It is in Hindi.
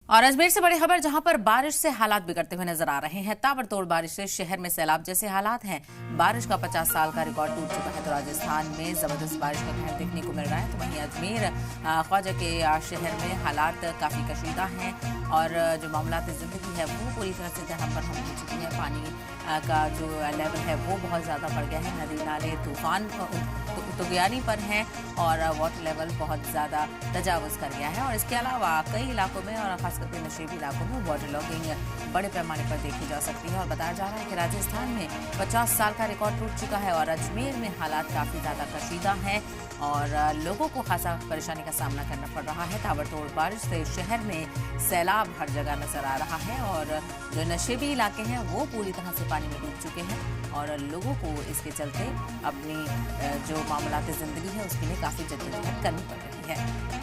और अजमेर से बड़ी खबर, जहां पर बारिश से हालात बिगड़ते हुए नजर आ रहे हैं। ताबड़तोड़ बारिश से शहर में सैलाब जैसे हालात हैं। बारिश का 50 साल का रिकॉर्ड टूट चुका है। तो राजस्थान में जबरदस्त बारिश का कहर देखने को मिल रहा है। तो वहीं अजमेर ख्वाजा के शहर में हालात काफी कशीदा हैं और जो मामलात जिंदगी है वो पूरी तरह से जहां पर हम हो चुकी है। पानी का जो लेवल है वो बहुत ज़्यादा बढ़ गया है। नदी नाले तूफान तुगयानी पर हैं और वाटर लेवल बहुत ज़्यादा तजावुज़ कर गया है। और इसके अलावा कई इलाकों में और खास करके नशेबी इलाकों में वाटर लॉगिंग बड़े पैमाने पर देखी जा सकती है। और बताया जा रहा है कि राजस्थान में 50 साल का रिकॉर्ड टूट चुका है और अजमेर में हालात काफ़ी ज़्यादा कशीदा हैं और लोगों को खासा परेशानी का सामना करना पड़ रहा है। ताबड़तोड़ बारिश से शहर में सैलाब हर जगह नजर आ रहा है और जो नशेबी इलाके हैं वो पूरी तरह से पानी में डूब चुके हैं और लोगों को इसके चलते अपनी जो मामलात ज़िंदगी है उसके लिए काफ़ी जद्दोजहद करनी पड़ रही है।